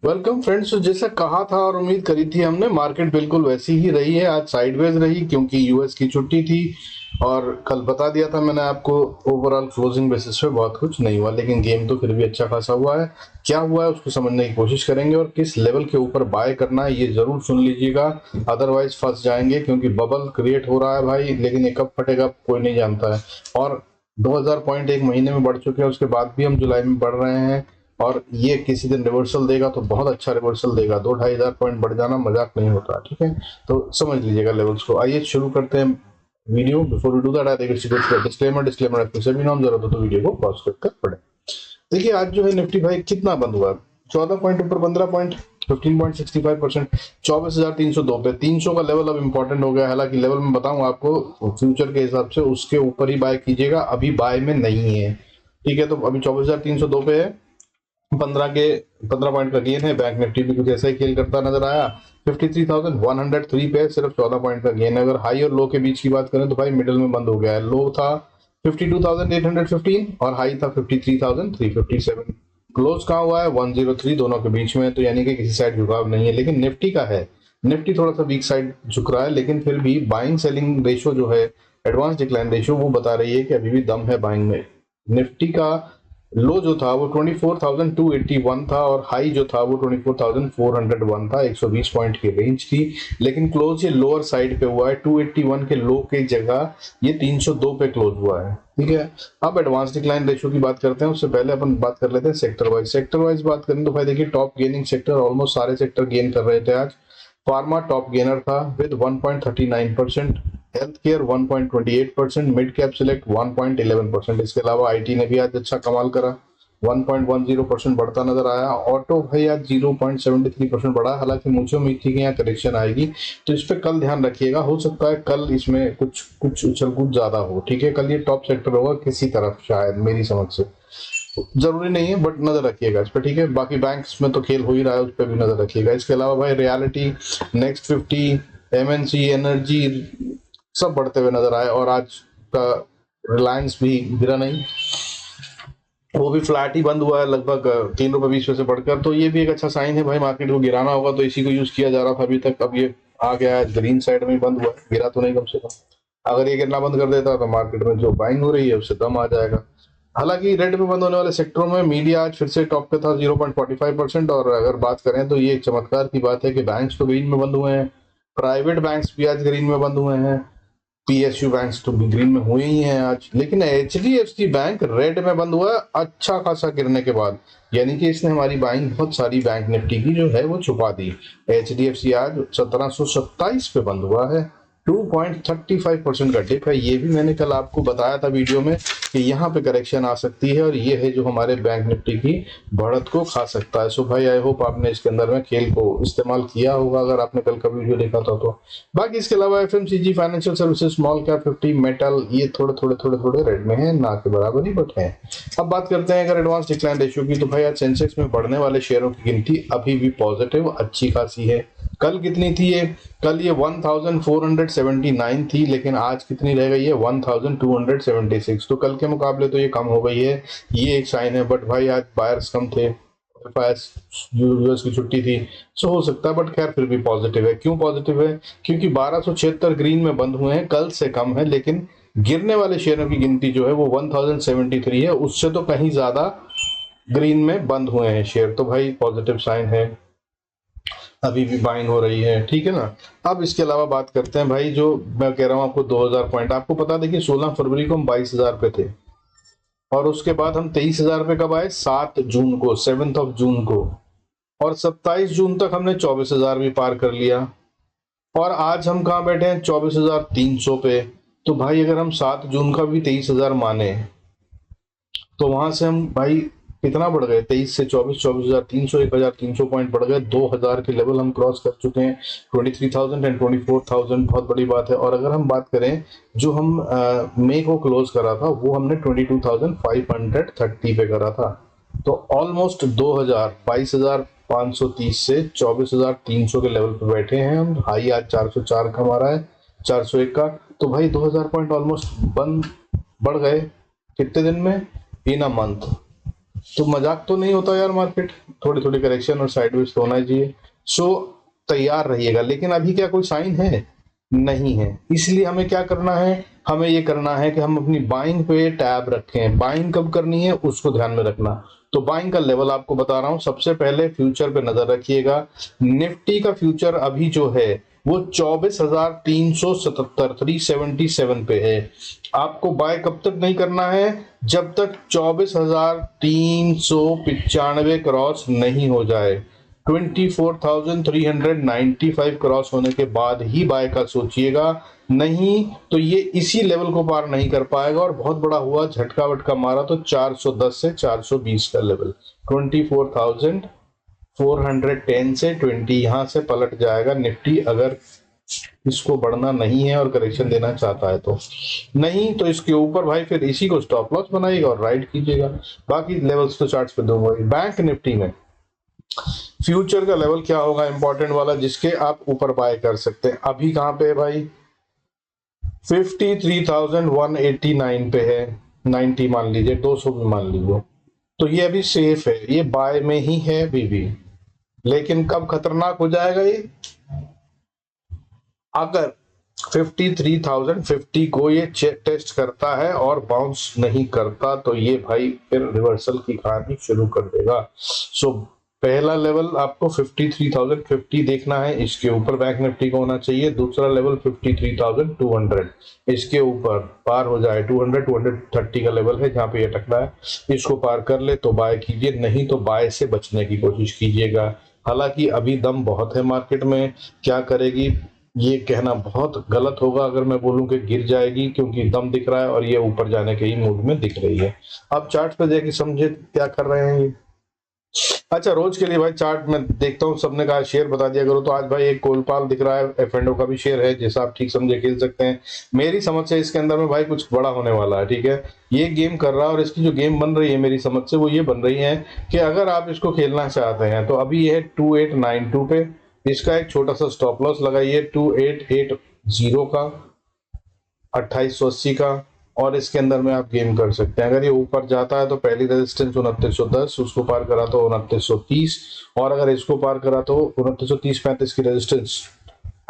Welcome friends. तो जैसा कहा था और उम्मीद करी थी हमने, मार्केट बिल्कुल वैसी ही रही है। आज साइडवेज रही क्योंकि यूएस की छुट्टी थी। और कल बता दिया था मैंने आपको, ओवरऑल क्लोजिंग बेसिस पे बहुत कुछ नहीं हुआ, लेकिन गेम तो फिर भी अच्छा खासा हुआ है। क्या हुआ है उसको समझने की कोशिश करेंगे और किस लेवल के ऊपर बाय करना है ये जरूर सुन लीजिएगा, अदरवाइज फंस जाएंगे। क्योंकि बबल क्रिएट हो रहा है भाई, लेकिन ये कब फटेगा कोई नहीं जानता है। और 2000 पॉइंट एक महीने में बढ़ चुके हैं, उसके बाद भी हम जुलाई में बढ़ रहे हैं। और ये किसी दिन रिवर्सल देगा तो बहुत अच्छा रिवर्सल देगा। 2-2.5 हजार पॉइंट बढ़ जाना मजाक नहीं होता, ठीक है। तो समझ लीजिएगा लेवल्स को। आइए शुरू करते हैं video. Before we do that, I think disclaimer disclaimer फिर भी नाम जरूरत हो तो वीडियो को पॉज कर पढ़े। देखिए आज जो है निफ्टी भाई कितना बंद हुआ है, 14 पॉइंट ऊपर, 15 पॉइंट, 15.65%, 24,302 पे। 300 का लेवल अब इंपॉर्टेंट हो गया। हालांकि लेवल मैं बताऊं आपको फ्यूचर के हिसाब से, उसके ऊपर ही बाय कीजिएगा, अभी बाय में नहीं है, ठीक है। तो अभी 24,302 पे है, 15 पॉइंट का गेन है। बैंक निफ्टी भी कुछ ऐसा ही खेल करता नजर आया। 53,103 पे सिर्फ 14 पॉइंट का गेन है। अगर हाई और लो के बीच की बात करें तो भाई मिडिल में बंद हो गया है। लो था 52,815 और हाई था 53,357। क्लोज कहाँ हुआ है? 103 दोनों के बीच में, तो यानी कि किसी साइड झुकाव नहीं है। लेकिन निफ्टी का है, निफ्टी थोड़ा सा वीक साइड झुक रहा है, लेकिन फिर भी बाइंग सेलिंग रेशो जो है, एडवांस डिक्लाइन रेशो, वो बता रही है कि अभी भी दम है बाइंग में। निफ्टी का लो जो था वो 24,281 था और हाई जो था वो 24,401 था, 120 पॉइंट की रेंज थी। लेकिन क्लोज ये लोअर साइड पे हुआ है, 281 के लो की जगह ये 302 पे क्लोज हुआ है, ठीक है। अब एडवांस डिक्लाइन रेशियो की बात करते हैं, उससे पहले अपन बात कर लेते हैं सेक्टर वाइज। सेक्टर वाइज बात करें तो भाई देखिए, टॉप गेनिंग सेक्टर, ऑलमोस्ट सारे सेक्टर गेन कर रहे थे आज। फार्मा टॉप गेनर था with 1.39%, health care 1.28%, mid cap select 1.11%। इसके अलावा आईटी ने भी आज अच्छा कमाल करा, 1.10% बढ़ता नजर आया। ऑटो भाई आज 0.73% बढ़ा। हालांकि मुझे उम्मीद थी कि यहाँ करेक्शन आएगी, तो इस पर कल ध्यान रखिएगा। हो सकता है कल इसमें कुछ कुछ उछल कूद ज्यादा हो, ठीक है। कल ये टॉप सेक्टर होगा किसी तरफ, शायद मेरी समझ से, जरूरी नहीं है बट नजर रखिएगा इस पर, ठीक है। बाकी बैंक्स में तो खेल हो ही रहा है, उस पर भी नजर रखिएगा। इसके अलावा भाई रियलिटी, नेक्स्ट 50, एमएनसी, एनर्जी सब बढ़ते हुए नजर आए। और आज का रिलायंस भी गिरा नहीं, वो भी फ्लैट ही बंद हुआ है, लगभग 3 रुपए 20 पैसे बढ़कर। तो ये भी एक अच्छा साइन है भाई, मार्केट को गिराना होगा तो इसी को यूज किया जा रहा था अभी तक। अब ये आ गया है, ग्रीन साइड में बंद हुआ, गिरा तो नहीं कम से कम। अगर ये गिरना बंद कर देता तो मार्केट में जो बाइंग हो रही है उससे दम आ जाएगा। हालांकि रेड में बंद होने वाले सेक्टरों में मीडिया आज फिर से टॉप पे था, 0.45%। और अगर बात करें तो ये एक चमत्कार की बात है कि बैंक्स तो ग्रीन में बंद हुए हैं, प्राइवेट बैंक्स भी आज ग्रीन में बंद हुए हैं, पीएसयू बैंक्स तो ग्रीन में हुए ही हैं आज। लेकिन एचडीएफसी बैंक रेड में बंद हुआ है, अच्छा खासा गिरने के बाद। यानी कि इसने हमारी बाइंग बहुत सारी बैंक निफ्टी की जो है वो छुपा दी। एचडीएफसी आज 1727 पे बंद हुआ है, 2.35% का डिप है। ये भी मैंने कल आपको बताया था वीडियो में कि यहाँ पे करेक्शन आ सकती है, और ये है जो हमारे बैंक निफ्टी की बढ़त को खा सकता है। सो भाई आई होप आपने इसके अंदर में खेल को इस्तेमाल किया होगा, अगर आपने कल का वीडियो देखा था तो। बाकी इसके अलावा FMCG, financial services, small cap 50, metal, ये थोड़े थोड़े थोड़े थोड़े रेड में है, ना के बराबर ही बट है। अब बात करते हैं अगर एडवांस डिक्लाइन रेशियो की, तो भाई आज सेंसेक्स में बढ़ने वाले शेयरों की गिनती अभी भी पॉजिटिव अच्छी खासी है। कल कितनी थी ये? कल ये 1479 थी, लेकिन आज कितनी रह गई है? 1276। तो कल के मुकाबले तो ये कम हो गई है, ये एक साइन है। बट भाई आज बायर्स कम थे, यूएस की छुट्टी थी, सो हो सकता है। बट खैर फिर भी पॉजिटिव है। क्यों पॉजिटिव है? क्योंकि 1276 ग्रीन में बंद हुए हैं, कल से कम है। लेकिन गिरने वाले शेयरों की गिनती जो है वो 1073 है, उससे तो कहीं ज्यादा ग्रीन में बंद हुए हैं शेयर। तो भाई पॉजिटिव साइन है, अभी भी बाइंग हो रही है, ठीक है ना। अब इसके अलावा बात करते हैं भाई, जो मैं कह रहा हूँ आपको 2000 पॉइंट, आपको पता देखिए 16 फरवरी को हम 22,000 पे थे, और उसके बाद हम 23,000 पे कब आए? 7 जून को, 7th ऑफ जून को। और 27 जून तक हमने 24,000 भी पार कर लिया, और आज हम कहाँ बैठे हैं? 24,300 पे। तो भाई अगर हम 7 जून का भी 23,000 माने, तो वहां से हम भाई कितना बढ़ गए? 23 से 24, 24,300, 1,300 पॉइंट बढ़ गए। 2,000 के लेवल हम क्रॉस कर चुके हैं। 23,000 एंड 24,000 बहुत बड़ी बात है। और अगर हम बात करें, जो हम मई को क्लोज करा था वो हमने 22,530 पे करा था। तो ऑलमोस्ट 2,000, 22,530 से 24,300 के लेवल पे बैठे हैं हम। हाई आज 404 का हमारा है, 401 का। तो भाई 2,000 पॉइंट ऑलमोस्ट बंद बढ़ गए कितने दिन में? इन अ मंथ। तो मजाक तो नहीं होता यार, मार्केट थोड़ी थोड़ी करेक्शन और साइडवेज तो होना ही चाहिए। सो तैयार रहिएगा, लेकिन अभी क्या कोई साइन है? नहीं है। इसलिए हमें क्या करना है, हमें ये करना है कि हम अपनी बाइंग पे टैब रखें। बाइंग कब करनी है उसको ध्यान में रखना। तो बाइंग का लेवल आपको बता रहा हूं। सबसे पहले फ्यूचर पे नजर रखिएगा। निफ्टी का फ्यूचर अभी जो है वो 24,377 377 पे है। आपको बाय कब तक नहीं करना है? जब तक 24,395 क्रॉस नहीं हो जाए। 24,395 क्रॉस होने के बाद ही बाय का सोचिएगा, नहीं तो ये इसी लेवल को पार नहीं कर पाएगा। और बहुत बड़ा हुआ झटका वटका मारा तो 410 से 420 का लेवल, 24,410 से 20 यहां से पलट जाएगा निफ्टी, अगर इसको बढ़ना नहीं है और करेक्शन देना चाहता है तो। नहीं तो इसके ऊपर भाई फिर इसी को स्टॉप लॉस बनाइएगा और राइड कीजिएगा। बाकी लेवल्स तो चार्ट्स पे दूंगा। बैंक निफ्टी में फ्यूचर का लेवल क्या होगा इंपॉर्टेंट वाला, जिसके आप ऊपर बाय कर सकते हैं? अभी कहां पे है भाई? 53,189 पे है। 90 मान लीजिए, 200 भी मान लीजिए, तो ये अभी सेफ है, ये बाय में ही है अभी भी। लेकिन कब खतरनाक हो जाएगा ये? अगर 53,050 को ये टेस्ट करता है और बाउंस नहीं करता तो ये भाई फिर रिवर्सल की कहानी शुरू कर देगा। सो पहला लेवल आपको 53,050 देखना है, इसके ऊपर बैंक निफ्टी को होना चाहिए। दूसरा लेवल 53,200, इसके ऊपर पार हो जाए 200 230 का लेवल है जहां पे ये टकरा है, इसको पार कर ले तो बाय कीजिए, नहीं तो बाय से बचने की कोशिश कीजिएगा। हालांकि अभी दम बहुत है मार्केट में, क्या करेगी ये कहना बहुत गलत होगा अगर मैं बोलूं कि गिर जाएगी, क्योंकि दम दिख रहा है और ये ऊपर जाने के ही मूड में दिख रही है। अब चार्ट पे देखिए, समझे क्या कर रहे हैं ये। अच्छा, रोज के लिए भाई चार्ट में देखता हूँ, सबने कहा शेयर बता दिया करो, तो आज भाई एक कोलपाल दिख रहा है, एफ का भी शेयर है, जैसा आप ठीक समझे खेल सकते हैं। मेरी समझ से इसके अंदर में भाई कुछ बड़ा होने वाला है, ठीक है। ये गेम कर रहा है और इसकी जो गेम बन रही है मेरी समझ से वो ये बन रही है कि अगर आप इसको खेलना चाहते हैं तो अभी ये है 2892 पे, इसका एक छोटा सा स्टॉप लॉस लगाइए 2880 का, 2880 का, और इसके अंदर में आप गेम कर सकते हैं। अगर ये ऊपर जाता है तो पहली रेजिस्टेंस 2910, उसको पार करा तो 2930, और अगर इसको पार करा तो 2930-35 की रेजिस्टेंस,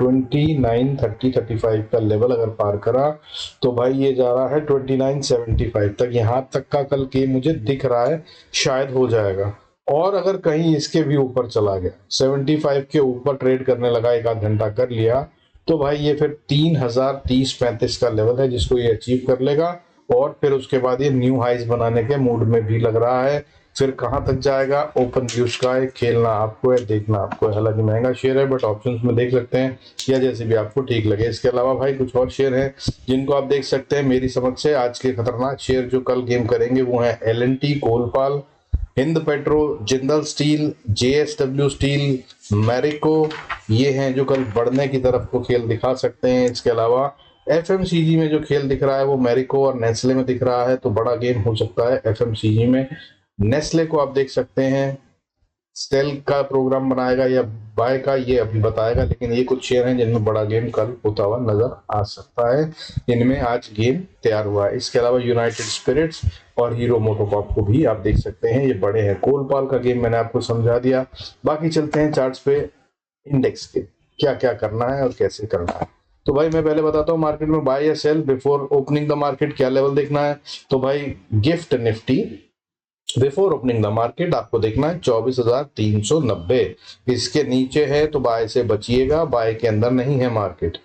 2930-35 का लेवल अगर पार करा तो भाई ये जा रहा है 2975 तक। यहां तक का कल के मुझे दिख रहा है शायद हो जाएगा। और अगर कहीं इसके भी ऊपर चला गया, 75 के ऊपर ट्रेड करने लगा, एक आध घंटा कर लिया, तो भाई ये फिर 3030-35 का लेवल है जिसको ये अचीव कर लेगा। और फिर उसके बाद ये न्यू हाइज बनाने के मूड में भी लग रहा है। फिर कहां तक जाएगा, ओपन व्यूज का है, खेलना आपको है, देखना आपको है। हालांकि महंगा शेयर है बट ऑप्शंस में देख सकते हैं, या जैसे भी आपको ठीक लगे। इसके अलावा भाई कुछ और शेयर हैं जिनको आप देख सकते हैं। मेरी समझ से आज के खतरनाक शेयर जो कल गेम करेंगे वो है L&T, Colpal, Hind petro, Jindal steel, JSW steel, Marico, ये हैं जो कल बढ़ने की तरफ को खेल दिखा सकते हैं। इसके अलावा FMCG में जो खेल दिख रहा है वो मैरिको और नेस्ले में दिख रहा है, तो बड़ा गेम हो सकता है FMCG में। नेस्ले को आप देख सकते हैं, सेल का प्रोग्राम बनाएगा या बाय का ये अभी बताएगा, लेकिन ये कुछ शेयर हैं जिनमें बड़ा गेम कल होता हुआ नजर आ सकता है। इनमें आज गेम तैयार हुआ है। इसके अलावा यूनाइटेड स्पिरिट्स और हीरो मोटोकॉर्प को भी आप देख सकते हैं, ये बड़े हैं। कोलपाल का गेम मैंने आपको समझा दिया। बाकी चलते हैं चार्ट्स पे, इंडेक्स के क्या क्या करना है और कैसे करना है। तो भाई मैं पहले बताता हूँ मार्केट में बाय या sell before opening the market क्या लेवल देखना है। तो भाई gift nifty before opening the market आपको देखना है 24,390, इसके नीचे है तो बाय से बचिएगा, बाय के अंदर नहीं है मार्केट।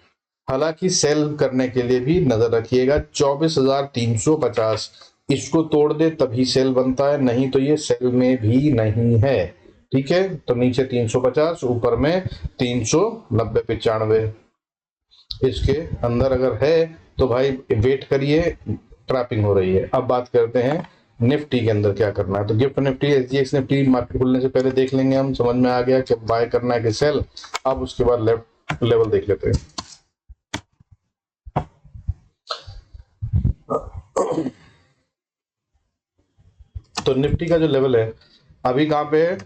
हालांकि सेल करने के लिए भी नजर रखिएगा 24,350, इसको तोड़ दे तभी सेल बनता है, नहीं तो ये सेल में भी नहीं है, ठीक है। तो नीचे 350, ऊपर में 390-95, इसके अंदर अगर है तो भाई वेट करिए, ट्रैपिंग हो रही है। अब बात करते हैं निफ्टी के अंदर क्या करना है। तो gift Nifty, SGX Nifty market खुलने से पहले देख लेंगे हम, समझ में आ गया कि बाय करना है कि सेल। अब उसके बाद लेफ्ट लेवल देख लेते हैं। तो निफ्टी का जो लेवल है अभी कहां पे है,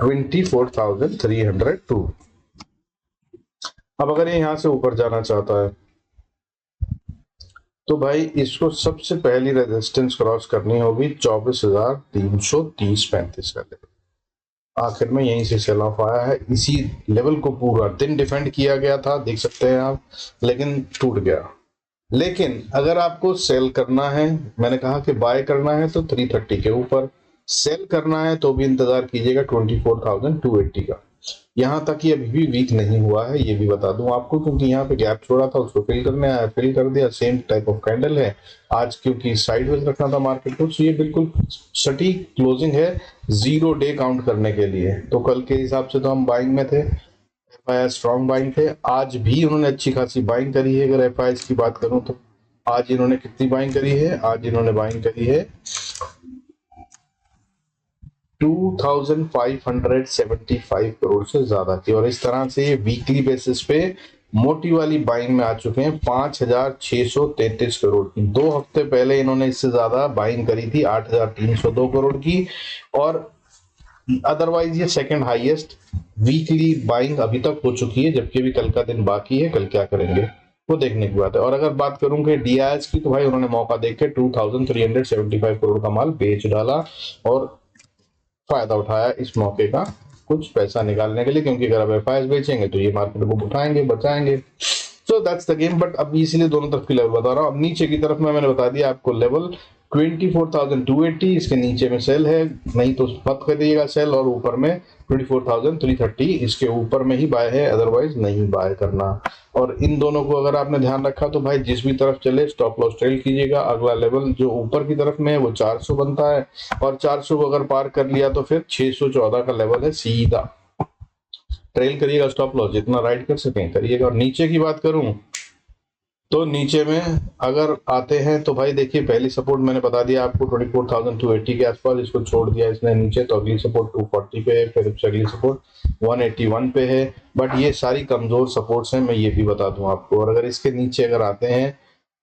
24,302। अब अगर ये यहां से ऊपर जाना चाहता है तो भाई इसको सबसे पहली रेजिस्टेंस क्रॉस करनी होगी 24,330-35 का लेवल। आखिर में यहीं से सेल ऑफ आया है, इसी लेवल को पूरा दिन डिफेंड किया गया था, देख सकते हैं आप, लेकिन टूट गया। लेकिन अगर आपको सेल करना है, मैंने कहा कि बाय करना है तो 330 के ऊपर, सेल करना है तो भी इंतजार कीजिएगा 24,280 का। यहां तक ये अभी भी वीक नहीं हुआ है, ये भी बता दूं आपको, क्योंकि यहाँ पे गैप छोड़ा था उसको फिल करने आया, फिल कर दिया। सेम टाइप ऑफ कैंडल है आज, क्योंकि साइडवेज रखना था मार्केट को, तो ये बिल्कुल सटीक क्लोजिंग है 0 डे काउंट करने के लिए। तो कल के हिसाब से तो हम बाइंग में थे, स्ट्रॉन्ग बाइंग थे। आज भी उन्होंने अच्छी खासी बाइंग करी है। अगर एफ की बात करूं तो आज इन्होंने कितनी बाइंग करी है, आज इन्होंने बाइंग करी है 2575 करोड़ से ज्यादा की, और इस तरह से ये वीकली बेसिस पे मोटी वाली बाइंग में आ चुके हैं 5633 करोड़ की। 2 हफ्ते पहले इन्होंने इससे ज्यादा बाइंग करी थी 8302 करोड़ की, और अदरवाइज ये सेकंड हाईएस्ट वीकली बाइंग अभी तक हो चुकी है, जबकि अभी कल का दिन बाकी है। कल क्या करेंगे वो देखने की बात है। और अगर बात करूं कि डीआईएस की, तो भाई उन्होंने मौका देख के 2375 करोड़ का माल बेच डाला और फायदा उठाया इस मौके का कुछ पैसा निकालने के लिए, क्योंकि अगर आप एफआईएस बेचेंगे तो ये मार्केट को उठाएंगे, बचाएंगे। So that's the game. But अब इसीलिए दोनों तरफ की लेवल बता रहा हूँ। अब नीचे की तरफ में मैंने बता दिया आपको लेवल 24,280, इसके नीचे में सेल है, नहीं तो मत करिएगा सेल, और ऊपर में 24,330, इसके ऊपर में ही बाय है, अदरवाइज नहीं बाय करना। और इन दोनों को अगर आपने ध्यान रखा तो भाई जिस भी तरफ चले स्टॉप लॉस ट्रेल कीजिएगा। अगला लेवल जो ऊपर की तरफ में है वो 400 बनता है, और 400 को अगर पार कर लिया तो फिर 614 का लेवल है, सीधा ट्रेल करिएगा, स्टॉप लॉस जितना राइड कर सकें करिएगा। और नीचे की बात करूं तो नीचे में अगर आते हैं तो भाई देखिए, पहली सपोर्ट मैंने बता दिया आपको 24,280 के आसपास, इसको छोड़ दिया इसने नीचे, तो अगली सपोर्ट 240 पे है, फिर उससे अगली सपोर्ट 181 पे है। बट ये सारी कमजोर सपोर्ट्स हैं, मैं ये भी बता दूं आपको। और अगर इसके नीचे अगर आते हैं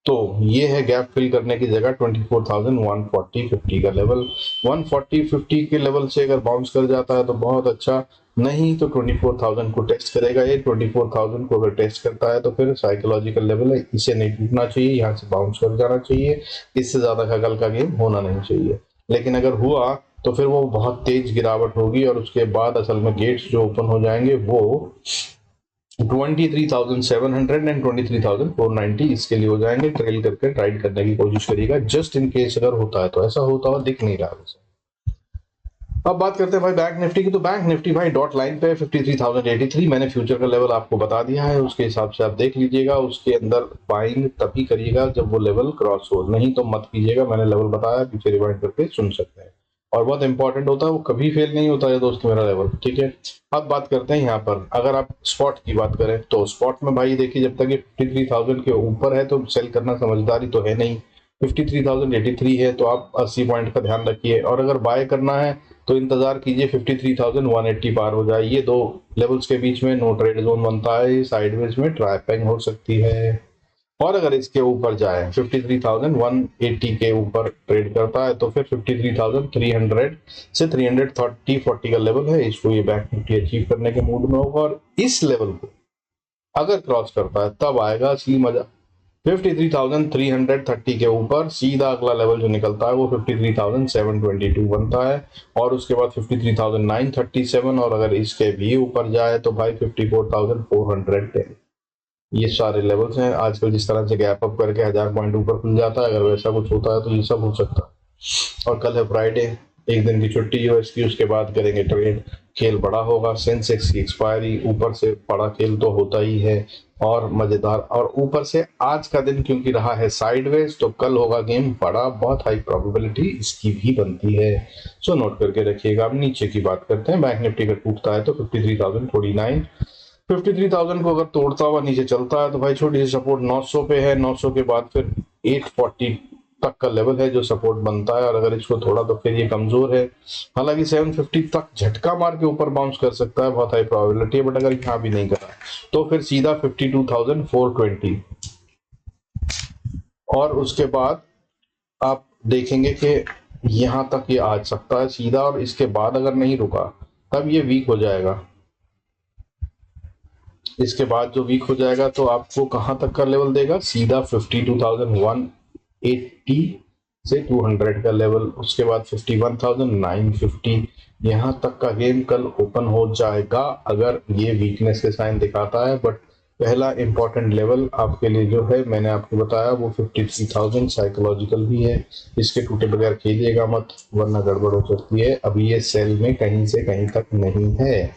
तो ये है गैप फिल करने की जगह 24,140-50 का लेवल। 140-50 के लेवल से अगर बाउंस कर जाता है तो बहुत अच्छा, नहीं तो 24,000 को टेस्ट करेगा। ये 24,000 को अगर टेस्ट करता है तो फिर साइकोलॉजिकल लेवल है, इसे नहीं टूटना चाहिए, यहाँ से बाउंस कर जाना चाहिए। इससे ज्यादा का कल का गेम होना नहीं चाहिए। लेकिन अगर हुआ तो फिर वो बहुत तेज गिरावट होगी, और उसके बाद असल में गेट्स जो ओपन हो जाएंगे वो 23,700 एंड 23,490 इसके लिए हो जाएंगे। ट्रेल करके ट्राइड करने की कोशिश करिएगा, जस्ट इन केस अगर होता है तो। ऐसा होता हुआ दिख नहीं रहा वैसे। अब बात करते हैं भाई बैंक निफ्टी की। तो बैंक निफ्टी भाई डॉट लाइन पे 53,083, मैंने फ्यूचर का लेवल आपको बता दिया है, उसके हिसाब से आप देख लीजिएगा। उसके अंदर बाइंग तभी करिएगा जब वो लेवल क्रॉस हो, नहीं तो मत कीजिएगा। मैंने लेवल बताया, पीछे रिवाइंड करके सुन सकते हैं। और बहुत इंपॉर्टेंट होता है, वो कभी फेल नहीं होता है दोस्त मेरा लेवल, ठीक है। अब बात करते हैं यहाँ पर, अगर आप स्पॉट की बात करें तो स्पॉट में भाई देखिए, जब तक ये 53,000 के ऊपर है तो सेल करना समझदारी तो है नहीं। 53,083 है तो आप 80 पॉइंट का ध्यान रखिए। और अगर बाय करना है तो इंतजार कीजिए 53,180 पार हो जाए। ये दो लेवल्स के बीच में नो ट्रेड जोन बनता है, साइडवेज में ट्राइपिंग हो सकती है। और अगर इसके ऊपर जाए 53,180 के ऊपर ट्रेड करता है तो फिर 53,300 से 330-40 का लेवल है, इसको ये बैंक निफ्टी अचीव करने के मूड में होगा। और इस लेवल को अगर क्रॉस करता है तब आएगा असली मजा। 53,330 के ऊपर सीधा अगला लेवल जो निकलता है वो 53,722 बनता है, और उसके बाद 53,937, और अगर इसके भी ऊपर जाए तो भाई 54,410। ये सारे लेवल्स हैं। आजकल जिस तरह से गैप अप करके 1000 पॉइंट ऊपर खुल जाता है, अगर वैसा कुछ होता है तो ये सब हो सकता है। और कल है फ्राइडे, एक दिन की छुट्टी यूएस की, उसके बाद करेंगे ट्रेड, खेल बड़ा होगा। सेंसेक्स की एक्सपायरी, ऊपर से बड़ा खेल तो होता ही है और मजेदार। और ऊपर से आज का दिन क्योंकि रहा है साइडवेज, तो कल होगा गेम बड़ा, बहुत हाई प्रोबेबिलिटी इसकी भी बनती है। सो नोट करके रखिएगा। अब नीचे की बात करते हैं, बैंक निफ्टी का टूटता है तो 53,049, 53,000 को अगर तोड़ता हुआ नीचे चलता है तो भाई छोटी सी सपोर्ट 900 पे है। 900 के बाद फिर 840 तक का लेवल है जो सपोर्ट बनता है, और अगर इसको थोड़ा तो फिर ये कमजोर है। हालांकि 750 तक झटका मार के ऊपर बाउंस कर सकता है, बहुत हाई प्रोबेबिलिटी है। बट अगर यहाँ भी नहीं करा तो फिर सीधा 52,420, और उसके बाद आप देखेंगे कि यहां तक ये आ सकता है सीधा, और इसके बाद अगर नहीं रुका तब ये वीक हो जाएगा। इसके बाद जो वीक हो जाएगा तो आपको कहां तक का लेवल देगा, सीधा 52,180 से 200 का लेवल, उसके बाद 51,950 यहां तक का गेम कल ओपन हो जाएगा अगर ये वीकनेस के साइन दिखाता है। बट पहला इंपॉर्टेंट लेवल आपके लिए जो है मैंने आपको बताया वो 53,000 साइकोलॉजिकल भी है, इसके टूटे बगैर खेलिएगा मत वरना गड़बड़ हो सकती है। अभी ये सेल में कहीं से कहीं तक नहीं है।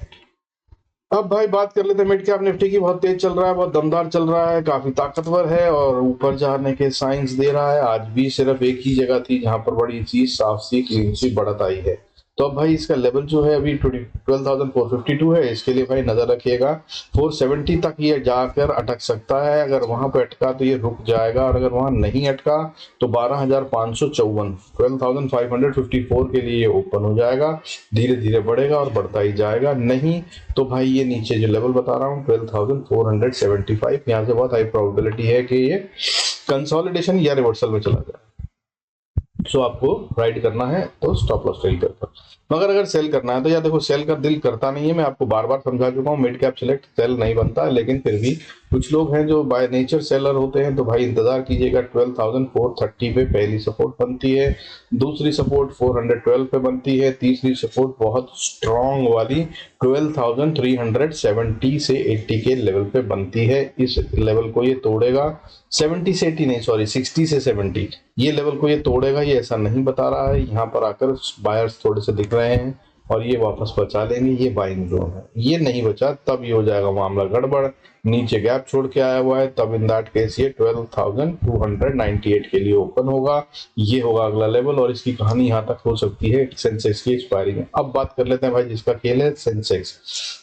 अब भाई बात कर लेते हैं मिड कैप निफ्टी की। बहुत तेज चल रहा है, बहुत दमदार चल रहा है, काफी ताकतवर है और ऊपर जाने के साइंस दे रहा है। आज भी सिर्फ एक ही जगह थी जहां पर बड़ी चीज साफ सी क्लीन सी बढ़त आई है। तो अब भाई इसका लेवल जो है अभी 12,452 है, इसके लिए भाई नजर रखिएगा 470 तक ये जाकर अटक सकता है। अगर वहां पे अटका तो ये रुक जाएगा और अगर वहां नहीं अटका तो 12,554 12,554 के लिए ये ओपन हो जाएगा, धीरे धीरे बढ़ेगा और बढ़ता ही जाएगा। नहीं तो भाई ये नीचे जो लेवल बता रहा हूँ 12,475 यहाँ से बहुत हाई प्रोबेबिलिटी है कि ये कंसोलिडेशन या रिवर्सल में चला जाए। सो आपको राइड करना है तो स्टॉप लॉस ट्रेल कर, मगर अगर सेल करना है तो यार देखो सेल का दिल करता नहीं है। मैं आपको बार बार समझा चुका हूँ मिड कैप सिलेक्ट सेल नहीं बनता है, लेकिन फिर भी कुछ लोग हैं जो बाय नेचर सेलर होते हैं। तो भाई इंतजार कीजिएगा 12,430 पे पहली सपोर्ट बनती है, दूसरी सपोर्ट 412 पे बनती है, तीसरी सपोर्ट बहुत स्ट्रॉन्ग वाली 12,370 से 80 के लेवल पे बनती है। इस लेवल को ये तोड़ेगा, 70 से 80 नहीं सॉरी 60 से 70 ये लेवल को ये तोड़ेगा, ये ऐसा नहीं बता रहा है। यहाँ पर आकर बायर्स थोड़े से दिख रहे हैं और ये वापस बचा लेंगे, ये बाइंग जोन है। ये नहीं बचा तब ये हो जाएगा मामला गड़बड़, नीचे गैप छोड़ के आया हुआ है, तब इन दैट केस ये 12,298 के लिए ओपन होगा, ये होगा अगला लेवल और इसकी कहानी यहाँ तक हो सकती है सेंसेक्स की एक्सपायरी में। अब बात कर लेते हैं भाई जिसका खेल है सेंसेक्स।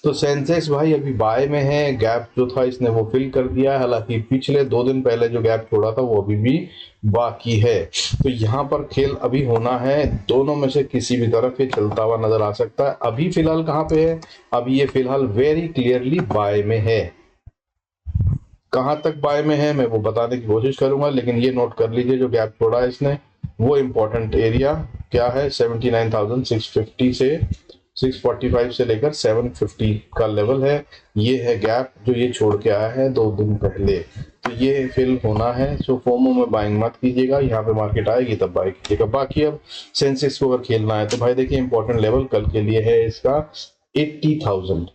तो सेंसेक्स भाई अभी बाय में है, गैप जो था इसने वो फिल कर दिया है, हालांकि पिछले 2 दिन पहले जो गैप छोड़ा था वो अभी भी बाकी है। तो यहाँ पर खेल अभी होना है, दोनों में से किसी भी तरफ ये चलता हुआ नजर आ सकता है। अभी फिलहाल कहाँ पे है, अभी ये फिलहाल वेरी क्लियरली बाय में है। कहां तक बाय में है मैं वो बताने की कोशिश करूंगा, लेकिन ये नोट कर लीजिए जो गैप छोड़ा है इसने वो इंपॉर्टेंट एरिया क्या है, 79,650 से 645 से लेकर 750 का लेवल है। ये है गैप जो ये छोड़ के आया है 2 दिन पहले, तो ये फिल होना है। सो फोमो में बाइंग मत कीजिएगा, यहाँ पे मार्केट आएगी तब बाय कीजिएगा। बाकी अब सेंसेक्स को अगर खेलना है तो भाई देखिए इंपॉर्टेंट लेवल कल के लिए है इसका 80,000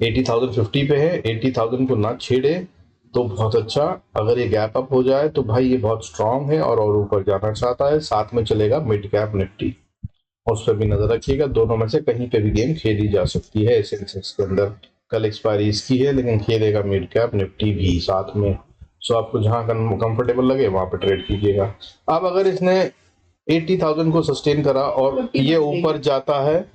80,050 पे है, 80,000 को ना छेड़े तो बहुत अच्छा। अगर ये गैप अप हो जाए तो भाई ये बहुत स्ट्रांग है और ऊपर जाना चाहता है। साथ में चलेगा मिड कैप निफ्टी, उस पर भी नजर रखिएगा। दोनों में से कहीं पे भी गेम खेली जा सकती है सेंसेक्स के अंदर। कल एक्सपायरी इसकी है लेकिन खेलेगा मिड कैप निफ्टी भी साथ में। सो आपको जहां कंफर्टेबल लगे वहां पे ट्रेड कीजिएगा। अब अगर इसने 80,000 को सस्टेन करा और ये ऊपर जाता है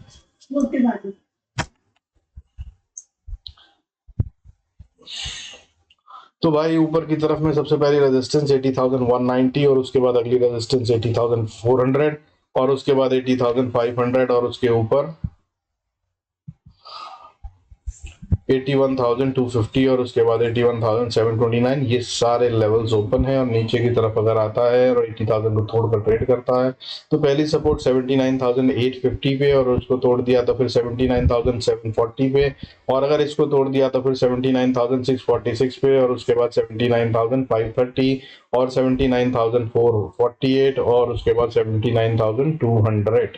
तो भाई ऊपर की तरफ में सबसे पहली रेजिस्टेंस 80,190 और उसके बाद अगली रेजिस्टेंस 80,400 और उसके बाद 80,500 और उसके ऊपर 81,250 और उसके बाद 81,729। ये सारे लेवल्स ओपन है और नीचे की तरफ अगर आता है और 80,000 को तोड़कर ट्रेड करता है तो पहली सपोर्ट 79,850 पे और उसको तोड़ दिया तो फिर 79,740 पे और अगर इसको तोड़ दिया तो फिर 79,646 पे और उसके बाद 79,530 और 79,448 और उसके बाद 79,200।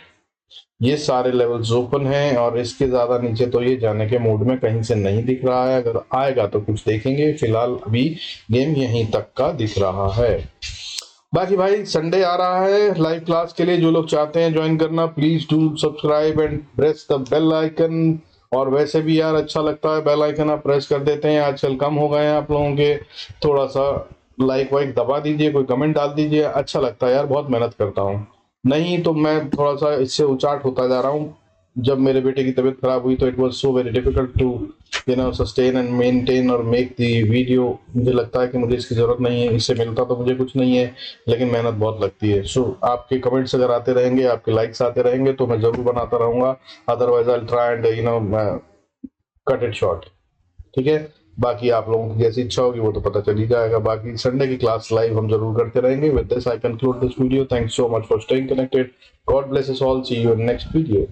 ये सारे लेवल्स ओपन हैं और इसके ज्यादा नीचे तो ये जाने के मूड में कहीं से नहीं दिख रहा है। अगर आएगा तो कुछ देखेंगे, फिलहाल अभी गेम यहीं तक का दिख रहा है। बाकी भाई संडे आ रहा है लाइव क्लास के लिए, जो लोग चाहते हैं ज्वाइन करना please do subscribe and press the bell icon. और वैसे भी यार अच्छा लगता है बेल आइकन आप प्रेस कर देते हैं, आजकल कम हो गए हैं आप लोगों के, थोड़ा सा लाइक वाइक दबा दीजिए, कोई कमेंट डाल दीजिए, अच्छा लगता है यार, बहुत मेहनत करता हूँ। नहीं तो मैं थोड़ा सा इससे उचाट होता जा रहा हूँ। जब मेरे बेटे की तबीयत खराब हुई तो it was so very difficult to sustain and maintain और मेक दी वीडियो। मुझे लगता है कि मुझे इसकी जरूरत नहीं है, इससे मिलता तो मुझे कुछ नहीं है लेकिन मेहनत बहुत लगती है। सो आपके कमेंट्स अगर आते रहेंगे, आपके लाइक्स आते रहेंगे तो मैं जरूर बनाता रहूंगा, otherwise I try and cut it short. ठीक है, बाकी आप लोगों की जैसी इच्छा होगी वो तो पता चल ही जाएगा। बाकी संडे की क्लास लाइव हम जरूर करते रहेंगे। With this I conclude this video. Thanks so much for staying connected. God bless us all, see you in next video.